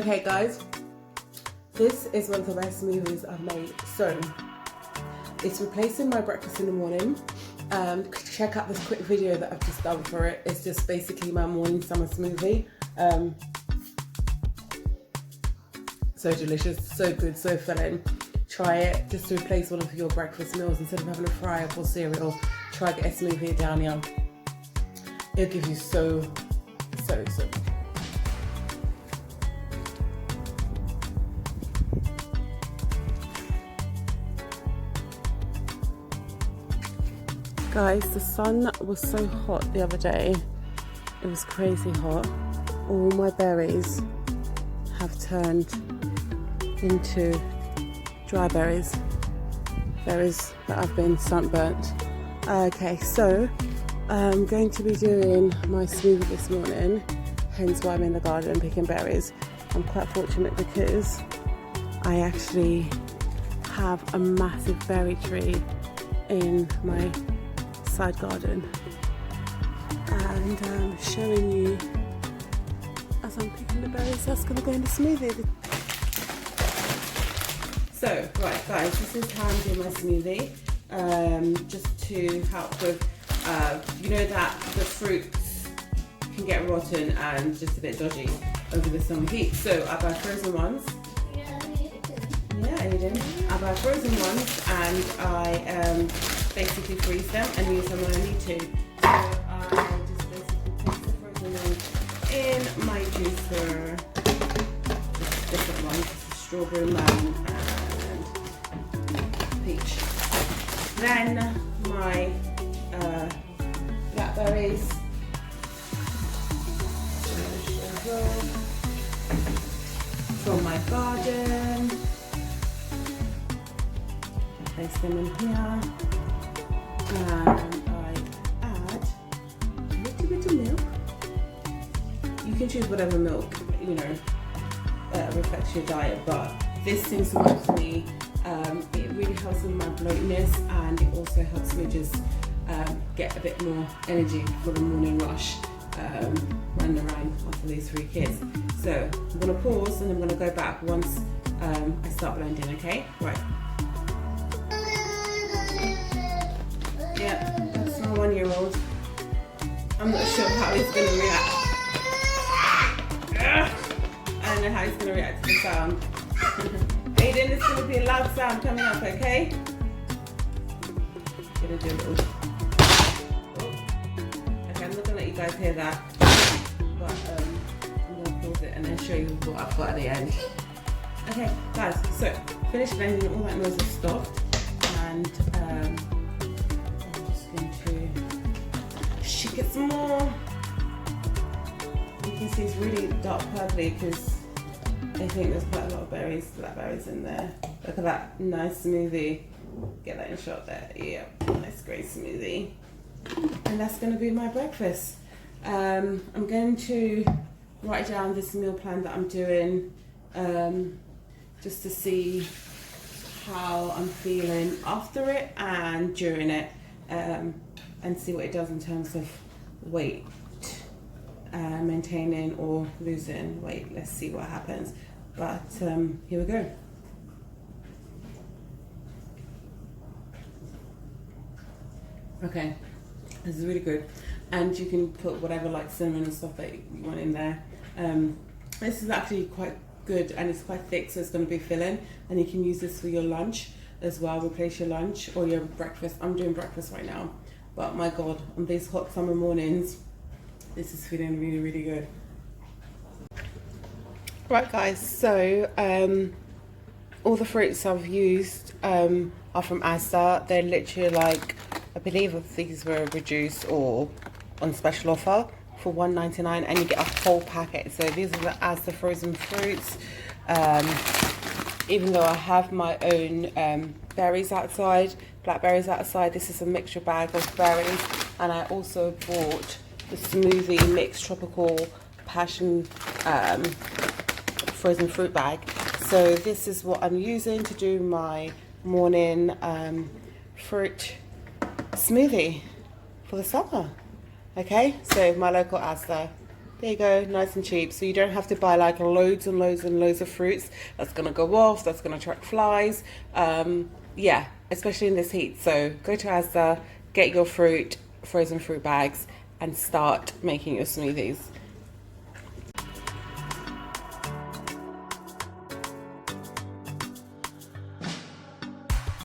Okay guys, this is one of the best smoothies I've made. So it's replacing my breakfast in the morning. Check out this quick video that I've just done for it. It's just basically my morning summer smoothie. So delicious, so good, so filling. Try it just to replace one of your breakfast meals. Instead of having a fry-up or cereal, try get a smoothie down here. It'll give you so good. Guys, the sun was so hot the other day. It was crazy hot. All my berries have turned into dry berries. Berries that have been sunburnt. Okay, so I'm going to be doing my smoothie this morning, hence why I'm in the garden picking berries. I'm quite fortunate because I actually have a massive berry tree in my side garden, and I'm showing you as I'm picking the berries that's going to go in the smoothie. So, right guys, this is how I'm doing my smoothie, just to help with, you know that the fruits can get rotten and just a bit dodgy over the summer heat. So I buy frozen ones. Yeah, you did. I buy frozen ones and I basically freeze them and use them when I need to. So I just basically place the frozen ones in my juicer. Just different ones, strawberry, lemon, and peach. Then my blackberries. From my garden. Place them in here. And I add a little bit of milk. You can choose whatever milk, you know, reflects your diet, but this seems to work for me. It really helps with my bloatness, and it also helps me just get a bit more energy for the morning rush running around after these 3 kids. So I'm going to pause and I'm going to go back once I start blending, okay? Right. Yeah, that's my 1-year-old. I'm not sure how he's going to react. I don't know how he's going to react to the sound. Aiden, there's going to be a loud sound coming up, okay? I'm going to do a little... Oh. Okay, I'm not going to let you guys hear that. But I'm going to pause it and then show you what I've got at the end. Okay, guys, so finished blending, all that noise is stopped. And shake it some more. You can see it's really dark purpley because I think there's quite a lot of berries, blackberries in there. Look at that nice smoothie. Get that in shot there. Yeah, nice great smoothie. And that's going to be my breakfast. I'm going to write down this meal plan that I'm doing just to see how I'm feeling after it and during it. And see what it does in terms of weight, maintaining or losing weight. Let's see what happens. But here we go. Okay, this is really good. And you can put whatever like cinnamon and stuff that you want in there. This is actually quite good and it's quite thick, so it's going to be filling. And you can use this for your lunch as well, replace your lunch or your breakfast. I'm doing breakfast right now. But my God, on these hot summer mornings, this is feeling really, really good. Right guys, so all the fruits I've used are from Asda. They're literally like, I believe these were reduced or on special offer for $1.99 and you get a whole packet. So these are the Asda frozen fruits. Even though I have my own berries outside, blackberries outside, this is a mixture bag of berries. And I also bought the smoothie mix tropical passion frozen fruit bag. So this is what I'm using to do my morning fruit smoothie for the summer. Okay, so my local Asda. There you go, nice and cheap. So you don't have to buy like loads and loads and loads of fruits. That's gonna go off, that's gonna attract flies. Yeah, especially in this heat. So go to Asda, get your fruit, frozen fruit bags, and start making your smoothies.